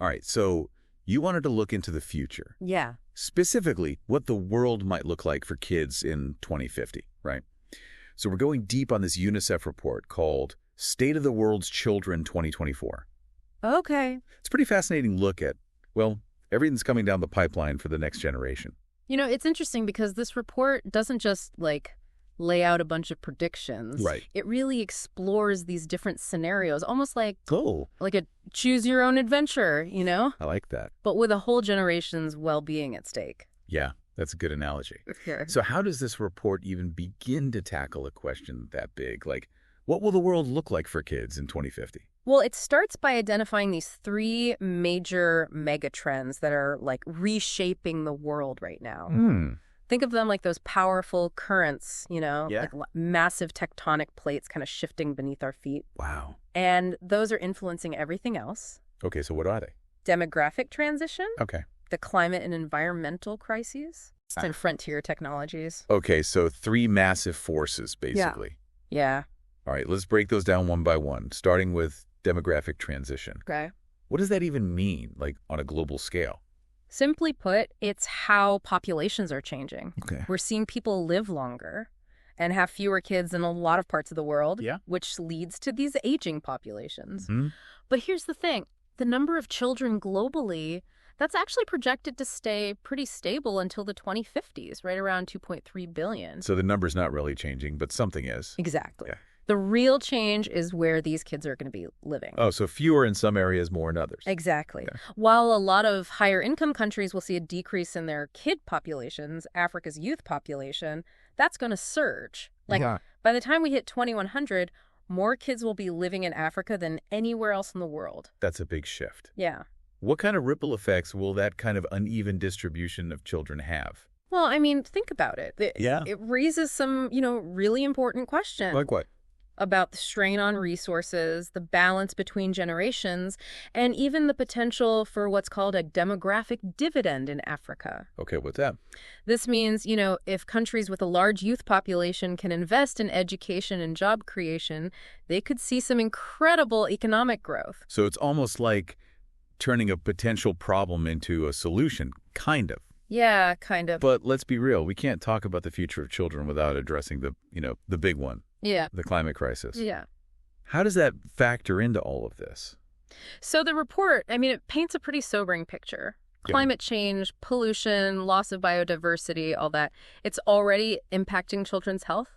All right, so you wanted to look into the future. Yeah. Specifically, what the world might look like for kids in 2050, right? So we're going deep on this UNICEF report called State of the World's Children 2024. Okay. It's a pretty fascinating look at, well, everything's coming down the pipeline for the next generation. It's interesting because this report doesn't just, lay out a bunch of predictions. Right. It really explores these different scenarios, almost like Oh, a choose-your-own-adventure, I like that. but with a whole generation's well-being at stake. Yeah, that's a good analogy. Sure. So how does this report even begin to tackle a question that big? Like, what will the world look like for kids in 2050? Well, it starts by identifying these three major megatrends that are, reshaping the world right now. Think of them like those powerful currents, like massive tectonic plates kind of shifting beneath our feet. Wow. And those are influencing everything else. Okay, so what are they? Demographic transition, Okay. the climate and environmental crises, and frontier technologies. Okay, so three massive forces, basically. Yeah. All right, let's break those down one by one, starting with demographic transition. Okay. What does that even mean, on a global scale? Simply put, it's how populations are changing. Okay. We're seeing people live longer and have fewer kids in a lot of parts of the world, Yeah. which leads to these aging populations. Hmm? But here's the thing. The number of children globally, that's actually projected to stay pretty stable until the 2050s, right around 2.3 billion. So the number's not really changing, but something is. Exactly. Yeah. The real change is where these kids are going to be living. Oh, so fewer in some areas, more in others. Exactly. Yeah. While a lot of higher income countries will see a decrease in their kid populations, Africa's youth population, that's going to surge. By the time we hit 2100, more kids will be living in Africa than anywhere else in the world. That's a big shift. Yeah. What kind of ripple effects will that kind of uneven distribution of children have? Well, think about it. It raises some, really important questions. Like what? About the strain on resources, the balance between generations, and even the potential for what's called a demographic dividend in Africa. Okay, what's that? This means, if countries with a large youth population can invest in education and job creation, they could see some incredible economic growth. So it's almost like turning a potential problem into a solution, kind of. Yeah, kind of. But let's be real, we can't talk about the future of children without addressing the big one. Yeah. The climate crisis. Yeah. How does that factor into all of this? So the report, it paints a pretty sobering picture. Climate change, pollution, loss of biodiversity, all that. It's already impacting children's health,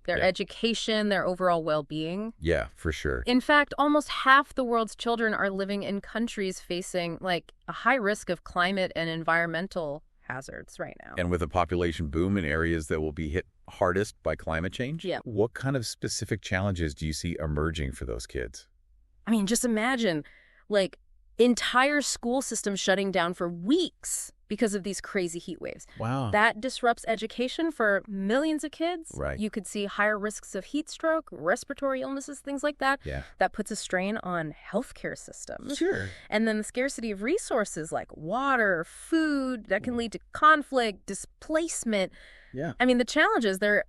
their education, their overall well-being. Yeah, for sure. In fact, almost half the world's children are living in countries facing, a high risk of climate and environmental hazards right now. And with a population boom in areas that will be hit hardest by climate change? Yeah. What kind of specific challenges do you see emerging for those kids? Just imagine, entire school systems shutting down for weeks because of these crazy heat waves. Wow. That disrupts education for millions of kids. Right. You could see higher risks of heat stroke, respiratory illnesses, things like that. Yeah. That puts a strain on healthcare systems. Sure. And then the scarcity of resources like water, food, that can lead to conflict, displacement. Yeah. The challenges, they're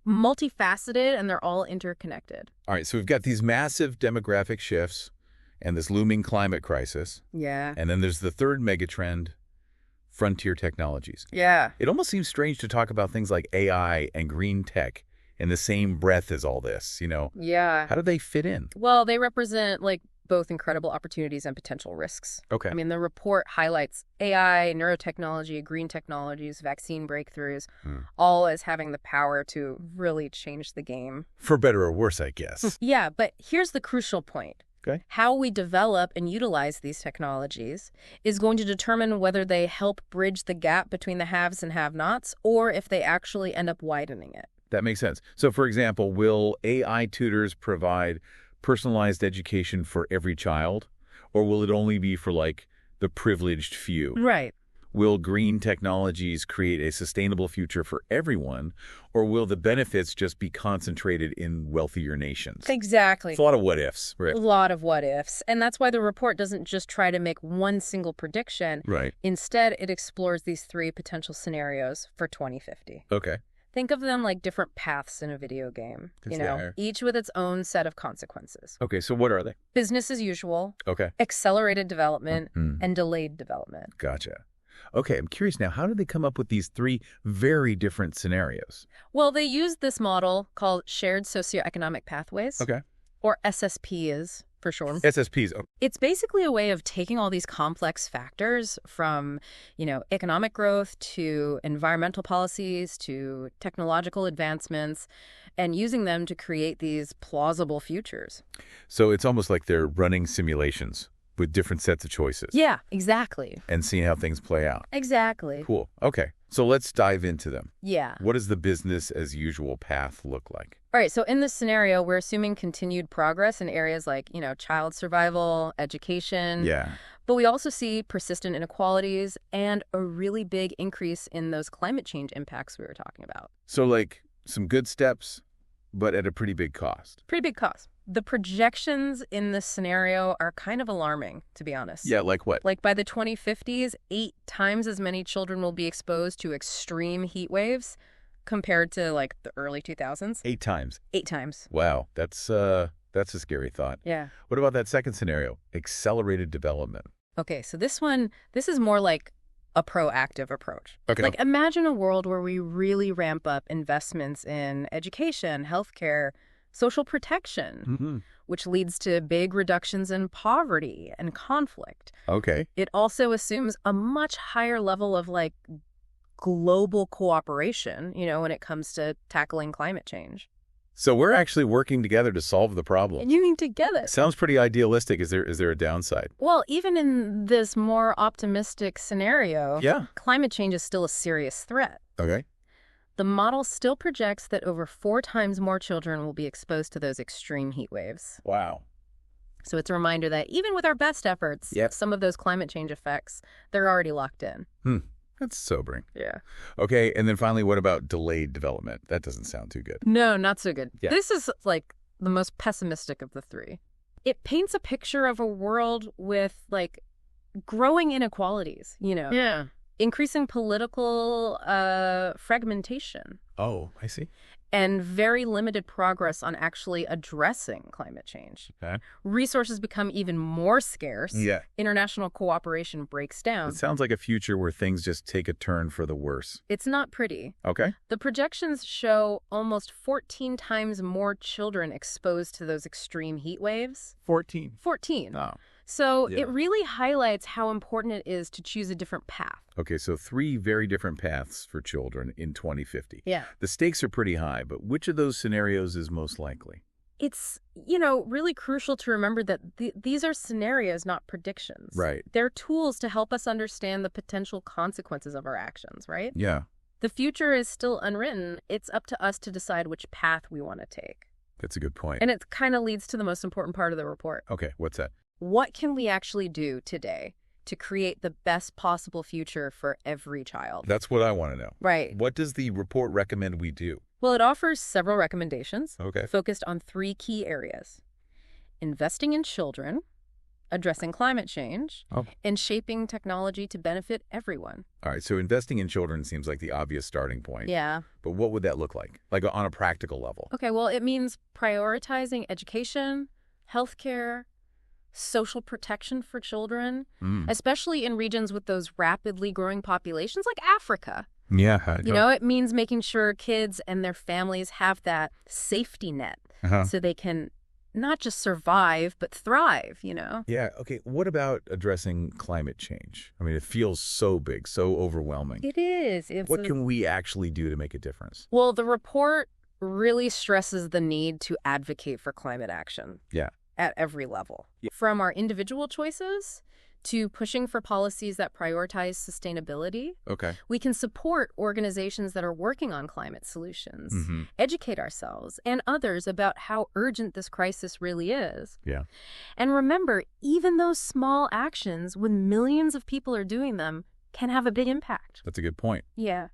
multifaceted and they're all interconnected. All right, so we've got these massive demographic shifts and this looming climate crisis. Yeah. And then there's the third megatrend, frontier technologies. Yeah. It almost seems strange to talk about things like AI and green tech in the same breath as all this, Yeah. How do they fit in? Well, they represent both incredible opportunities and potential risks. Okay. The report highlights AI, neurotechnology, green technologies, vaccine breakthroughs, all as having the power to really change the game. For better or worse, I guess. Yeah, but here's the crucial point. Okay. How we develop and utilize these technologies is going to determine whether they help bridge the gap between the haves and have-nots or if they actually end up widening it. That makes sense. So, for example, will AI tutors provide personalized education for every child, or will it only be for, the privileged few? Right. Will green technologies create a sustainable future for everyone, or will the benefits just be concentrated in wealthier nations? Exactly. It's a lot of what-ifs, right? A lot of what-ifs. And that's why the report doesn't just try to make one single prediction. Right. Instead, it explores these three potential scenarios for 2050. Okay. Think of them like different paths in a video game, each with its own set of consequences. Okay, so what are they? Business as usual. Okay. Accelerated development and delayed development. Gotcha. Okay, I'm curious now, how did they come up with these three very different scenarios? Well, they used this model called shared socioeconomic pathways. Okay. Or SSPs for short. SSPs. Oh. It's basically a way of taking all these complex factors from, economic growth to environmental policies to technological advancements and using them to create these plausible futures. So it's almost like they're running simulations with different sets of choices. Yeah, exactly. And seeing how things play out. Exactly. Cool. Okay. So let's dive into them. Yeah. What does the business as usual path look like? All right. So in this scenario, we're assuming continued progress in areas like, child survival, education. Yeah. But we also see persistent inequalities and a really big increase in those climate change impacts we were talking about. So like some good steps, but at a pretty big cost. Pretty big cost. The projections in this scenario are kind of alarming, to be honest. Yeah, like what? Like by the 2050s, 8 times as many children will be exposed to extreme heat waves compared to like the early 2000s. 8 times? 8 times. Wow, that's a scary thought. Yeah. What about that second scenario? Accelerated development. Okay, so this is more like a proactive approach. Okay. Like imagine a world where we really ramp up investments in education, healthcare, social protection, which leads to big reductions in poverty and conflict. Okay. It also assumes a much higher level of like global cooperation, when it comes to tackling climate change. So we're actually working together to solve the problem. And you mean together. Sounds pretty idealistic. Is there a downside? Well, even in this more optimistic scenario, Yeah. Climate change is still a serious threat. Okay. The model still projects that over 4 times more children will be exposed to those extreme heat waves. Wow. So it's a reminder that even with our best efforts, some of those climate change effects, they're already locked in. That's sobering. Yeah. Okay, and then finally, what about delayed development? That doesn't sound too good. No, not so good. Yeah. This is like the most pessimistic of the 3. It paints a picture of a world with like growing inequalities, Yeah. Increasing political fragmentation. Oh, I see. And very limited progress on actually addressing climate change. Okay. Resources become even more scarce. Yeah. International cooperation breaks down. It sounds like a future where things just take a turn for the worse. It's not pretty. Okay. The projections show almost 14 times more children exposed to those extreme heat waves. 14. 14. Oh. So it really highlights how important it is to choose a different path. Okay, so 3 very different paths for children in 2050. Yeah. The stakes are pretty high, but which of those scenarios is most likely? It's, really crucial to remember that these are scenarios, not predictions. Right. They're tools to help us understand the potential consequences of our actions, right? Yeah. The future is still unwritten. It's up to us to decide which path we want to take. That's a good point. And it kind of leads to the most important part of the report. Okay, what's that? What can we actually do today to create the best possible future for every child? That's what I want to know. Right. What does the report recommend we do? Well, it offers several recommendations focused on 3 key areas: investing in children, addressing climate change, and shaping technology to benefit everyone. All right, so investing in children seems like the obvious starting point. Yeah. But what would that look like on a practical level? Okay, well, it means prioritizing education, healthcare, social protection for children, especially in regions with those rapidly growing populations like Africa. Yeah. It means making sure kids and their families have that safety net so they can not just survive, but thrive, Yeah. Okay. What about addressing climate change? I mean, it feels so big, so overwhelming. It is. What can we actually do to make a difference? Well, the report really stresses the need to advocate for climate action. Yeah. At every level. Yeah. From our individual choices to pushing for policies that prioritize sustainability. Okay. We can support organizations that are working on climate solutions, educate ourselves and others about how urgent this crisis really is. Yeah. And remember, even those small actions, when millions of people are doing them, can have a big impact. That's a good point. Yeah.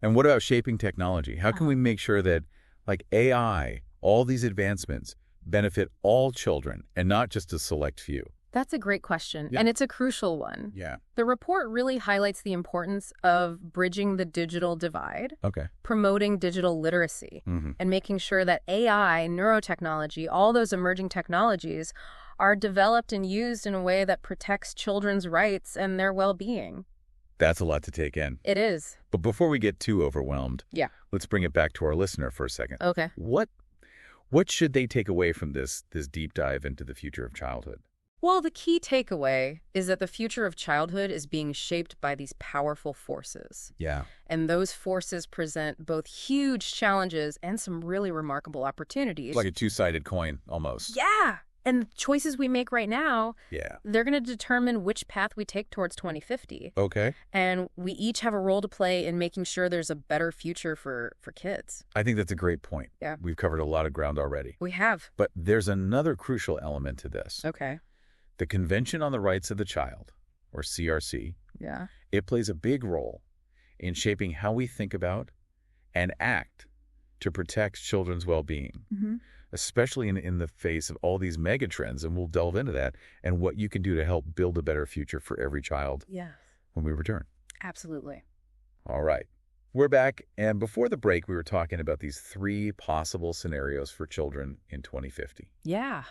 And what about shaping technology? How can we make sure that, like AI, all these advancements benefit all children and not just a select few? That's a great question, Yeah. and it's a crucial one. Yeah. The report really highlights the importance of bridging the digital divide, Okay. promoting digital literacy, Mm-hmm. and making sure that AI, neurotechnology, all those emerging technologies are developed and used in a way that protects children's rights and their well-being. That's a lot to take in. It is. But before we get too overwhelmed, Yeah. let's bring it back to our listener for a second. Okay. What should they take away from this deep dive into the future of childhood? Well, the key takeaway is that the future of childhood is being shaped by these powerful forces. Yeah. And those forces present both huge challenges and some really remarkable opportunities. Like a two-sided coin, almost. Yeah. And the choices we make right now, Yeah. they're going to determine which path we take towards 2050. Okay. And we each have a role to play in making sure there's a better future for kids. I think that's a great point. Yeah. We've covered a lot of ground already. We have. But there's another crucial element to this. Okay. The Convention on the Rights of the Child, or CRC, Yeah. it plays a big role in shaping how we think about and act to protect children's well-being, especially in the face of all these megatrends, and we'll delve into that, and what you can do to help build a better future for every child Yes. when we return. Absolutely. All right. We're back, and before the break, we were talking about these 3 possible scenarios for children in 2050. Yeah.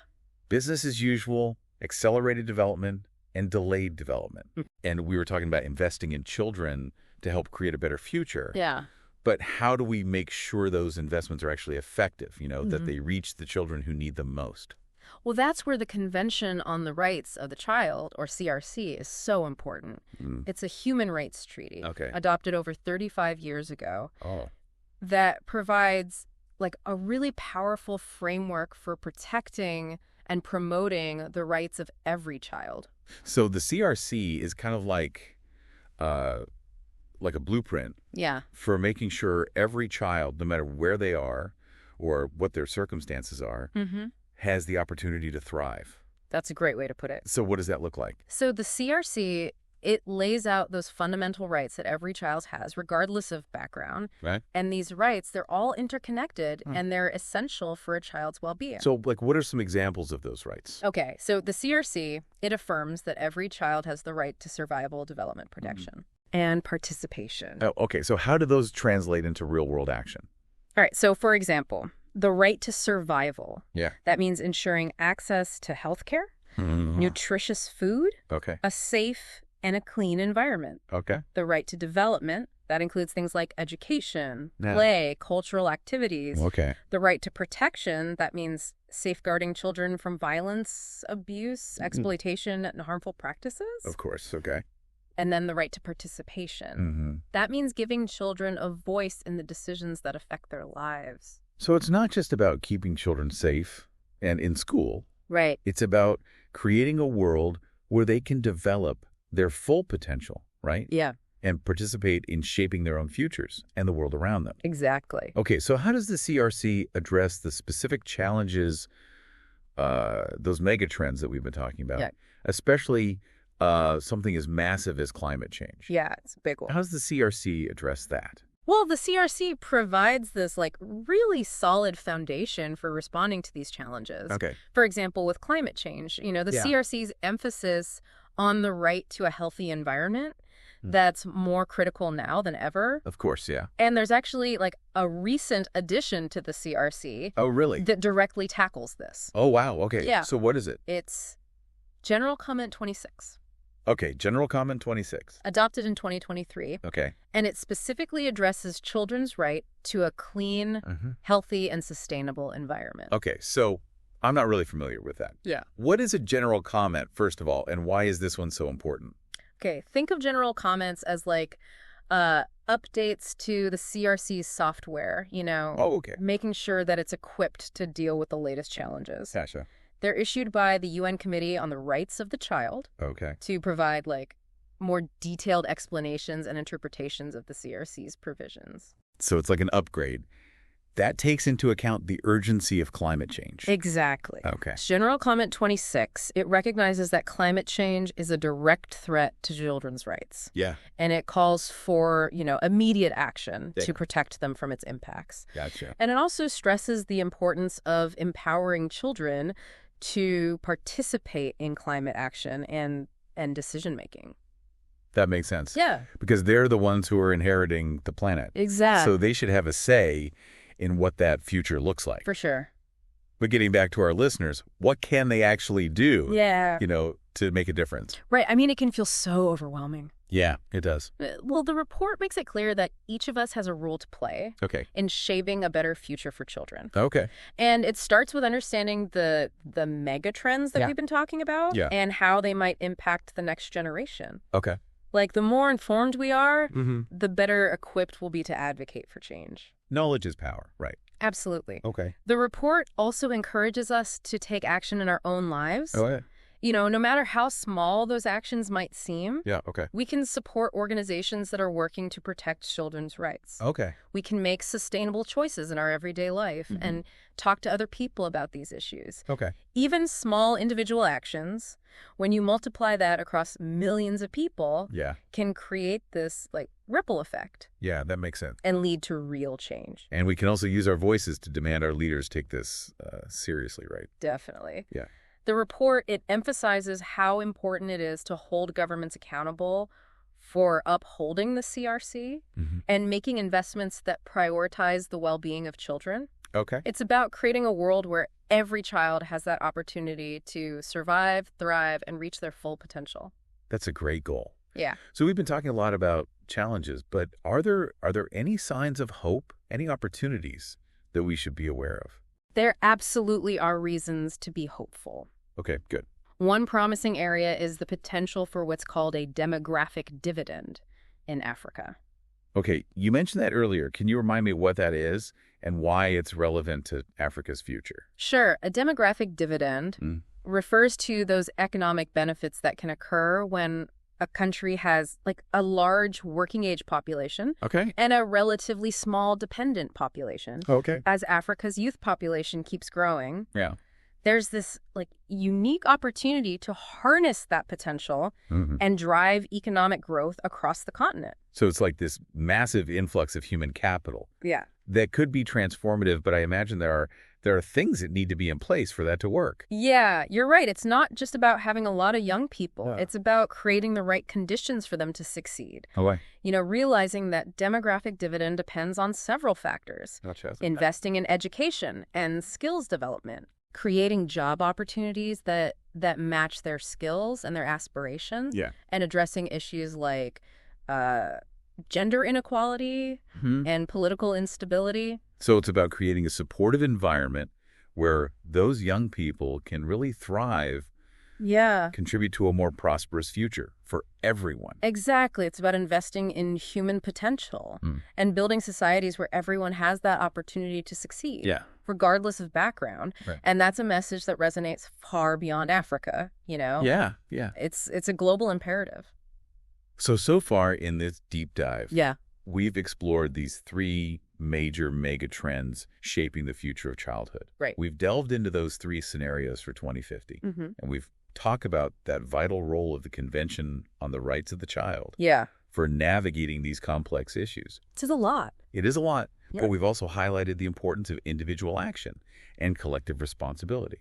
Business as usual, accelerated development, and delayed development. And we were talking about investing in children to help create a better future. Yeah. But how do we make sure those investments are actually effective, that they reach the children who need them most? Well, that's where the Convention on the Rights of the Child, or CRC, is so important. It's a human rights treaty adopted over 35 years ago that provides like a really powerful framework for protecting and promoting the rights of every child. So the CRC is kind of like a blueprint for making sure every child, no matter where they are or what their circumstances are, has the opportunity to thrive. That's a great way to put it. So what does that look like? So the CRC, it lays out those fundamental rights that every child has, regardless of background. Right. And these rights, they're all interconnected and they're essential for a child's well-being. So, what are some examples of those rights? Okay, so the CRC, it affirms that every child has the right to survival, development, protection, and participation. Oh, okay, so how do those translate into real-world action? All right, so for example, the right to survival. Yeah. That means ensuring access to health care, nutritious food, a safe and a clean environment. Okay. The right to development, that includes things like education, play, cultural activities. Okay. The right to protection, that means safeguarding children from violence, abuse, exploitation, and harmful practices. Of course, okay. And then the right to participation. That means giving children a voice in the decisions that affect their lives. So it's not just about keeping children safe and in school. Right. It's about creating a world where they can develop their full potential, right? Yeah. And participate in shaping their own futures and the world around them. Exactly. Okay, so how does the CRC address the specific challenges, those megatrends that we've been talking about, especially something as massive as climate change? Yeah, it's a big one. How does the CRC address that? Well, the CRC provides this really solid foundation for responding to these challenges. Okay. For example, with climate change, the CRC's emphasis on the right to a healthy environment, that's more critical now than ever. Of course, yeah. And there's actually a recent addition to the CRC. Oh, really? That directly tackles this. Oh, wow. Okay. Yeah. So what is it? It's General Comment 26. Okay, General Comment 26. Adopted in 2023. Okay. And it specifically addresses children's right to a clean, healthy, and sustainable environment. Okay, so I'm not really familiar with that. Yeah. What is a general comment, first of all, and why is this one so important? Okay, think of general comments as updates to the CRC's software, Oh, okay. making sure that it's equipped to deal with the latest challenges. Gotcha. They're issued by the UN Committee on the Rights of the Child to provide more detailed explanations and interpretations of the CRC's provisions. So it's like an upgrade. That takes into account the urgency of climate change. Exactly. Okay. General Comment 26, it recognizes that climate change is a direct threat to children's rights. Yeah. And it calls for, immediate action to protect them from its impacts. Gotcha. And it also stresses the importance of empowering children to participate in climate action and decision-making. That makes sense. Yeah. Because they're the ones who are inheriting the planet. Exactly. So they should have a say in what that future looks like. For sure. But getting back to our listeners, what can they actually do, yeah, to make a difference? Right. I mean, it can feel so overwhelming. Yeah, it does. Well, the report makes it clear that each of us has a role to play in shaping a better future for children. Okay. And it starts with understanding the mega trends that we've been talking about and how they might impact the next generation. Okay. Like, the more informed we are, the better equipped we'll be to advocate for change. Knowledge is power, right? Absolutely. Okay. The report also encourages us to take action in our own lives. Oh, yeah. No matter how small those actions might seem, we can support organizations that are working to protect children's rights. Okay. We can make sustainable choices in our everyday life and talk to other people about these issues. Okay. Even small individual actions, when you multiply that across millions of people, can create this ripple effect. Yeah, that makes sense. And lead to real change. And we can also use our voices to demand our leaders take this seriously, right? Definitely. Yeah. The report, it emphasizes how important it is to hold governments accountable for upholding the CRC and making investments that prioritize the well-being of children. Okay. It's about creating a world where every child has that opportunity to survive, thrive, and reach their full potential. That's a great goal. Yeah. So we've been talking a lot about challenges, but are there any signs of hope, any opportunities that we should be aware of? There absolutely are reasons to be hopeful. Okay, good. One promising area is the potential for what's called a demographic dividend in Africa. Okay, you mentioned that earlier. Can you remind me what that is and why it's relevant to Africa's future? Sure. A demographic dividend refers to those economic benefits that can occur when a country has a large working age population and a relatively small dependent population. Okay. As Africa's youth population keeps growing, there's this unique opportunity to harness that potential and drive economic growth across the continent. So it's like this massive influx of human capital. Yeah. That could be transformative, but I imagine there are things that need to be in place for that to work. Yeah, you're right. It's not just about having a lot of young people. It's about creating the right conditions for them to succeed. Okay. Realizing that demographic dividend depends on several factors. Gotcha. Investing in education and skills development, creating job opportunities that match their skills and their aspirations, and addressing issues like gender inequality and political instability. So it's about creating a supportive environment where those young people can really thrive, contribute to a more prosperous future for everyone. Exactly. It's about investing in human potential and building societies where everyone has that opportunity to succeed, regardless of background. Right. And that's a message that resonates far beyond Africa, Yeah. It's a global imperative. So far in this deep dive, Yeah. we've explored these three major mega trends shaping the future of childhood. Right. We've delved into those three scenarios for 2050, and we've talked about that vital role of the Convention on the Rights of the Child for navigating these complex issues. It's a lot. It is a lot, but we've also highlighted the importance of individual action and collective responsibility.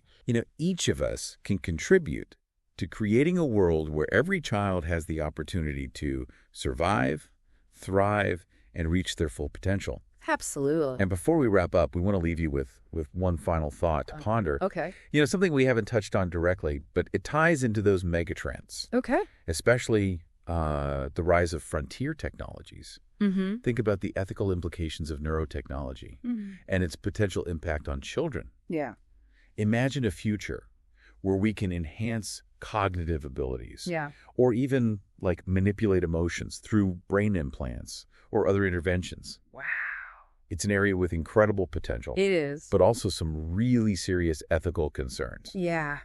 Each of us can contribute to creating a world where every child has the opportunity to survive, thrive, and reach their full potential. Absolutely. And before we wrap up, we want to leave you with one final thought to ponder. Okay. Something we haven't touched on directly, but it ties into those megatrends. Okay. Especially the rise of frontier technologies. Think about the ethical implications of neurotechnology and its potential impact on children. Yeah. Imagine a future where we can enhance cognitive abilities. Yeah. Or even manipulate emotions through brain implants or other interventions. Wow. It's an area with incredible potential. It is. But also some really serious ethical concerns. Yeah.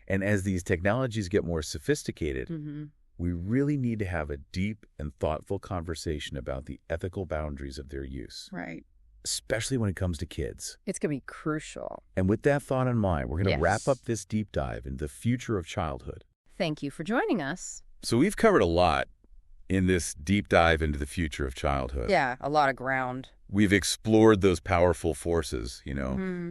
And as these technologies get more sophisticated, we really need to have a deep and thoughtful conversation about the ethical boundaries of their use. Right. Especially when it comes to kids. It's going to be crucial. And with that thought in mind, we're going to wrap up this deep dive into the future of childhood. Thank you for joining us. So we've covered a lot, in this deep dive into the future of childhood. Yeah, a lot of ground. We've explored those powerful forces,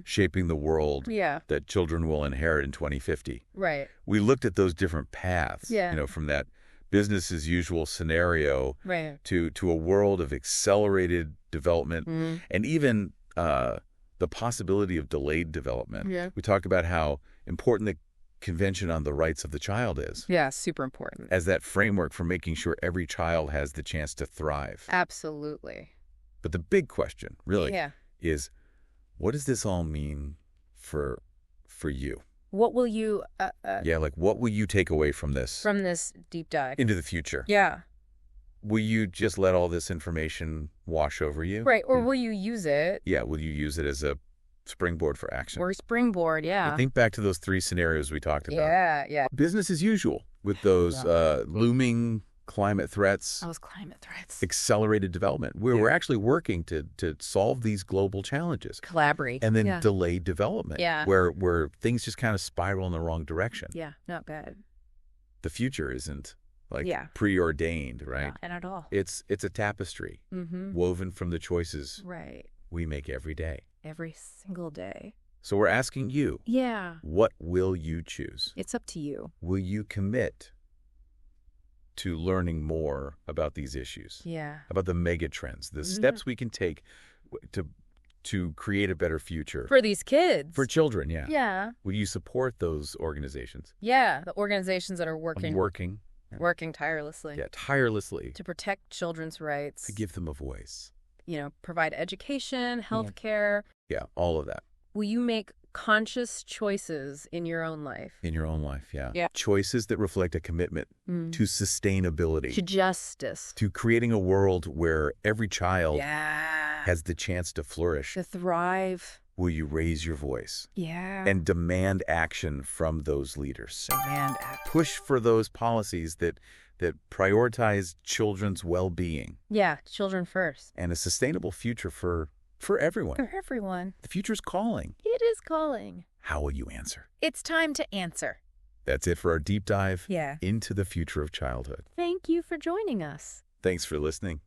shaping the world that children will inherit in 2050. Right. We looked at those different paths, from that business as usual scenario to a world of accelerated development and even the possibility of delayed development. Yeah. We talked about how important the Convention on the Rights of the Child is. Yeah, super important. As that framework for making sure every child has the chance to thrive. Absolutely. But the big question, really, is what does this all mean for you? What will you... what will you take away from this? From this deep dive. Into the future. Yeah. Will you just let all this information wash over you? Right, or will you use it? Yeah, will you use it as a springboard for action? Or springboard, yeah. But think back to those 3 scenarios we talked about. Yeah. Business as usual with those looming climate threats. Those climate threats. Accelerated development. We're actually working to solve these global challenges. Collaborate. And then delayed development. Yeah. Where things just kind of spiral in the wrong direction. Yeah, not bad. The future isn't preordained, right? Not at all. It's a tapestry woven from the choices we make every day. Every single day. So we're asking you. Yeah. What will you choose? It's up to you. Will you commit to learning more about these issues? Yeah. About the mega trends, the steps we can take to create a better future. For these kids. For children, yeah. Yeah. Will you support those organizations? Yeah, the organizations that are working tirelessly. Yeah, tirelessly. To protect children's rights. To give them a voice. Provide education, healthcare. Yeah, all of that. Will you make conscious choices in your own life? In your own life, yeah. Yeah. Choices that reflect a commitment to sustainability. To justice. To creating a world where every child has the chance to flourish. To thrive. Will you raise your voice? Yeah. And demand action from those leaders. Demand action. Push for those policies that prioritize children's well-being. Yeah, children first. And a sustainable future for everyone. For everyone. The future's calling. It is calling. How will you answer? It's time to answer. That's it for our deep dive into the future of childhood. Thank you for joining us. Thanks for listening.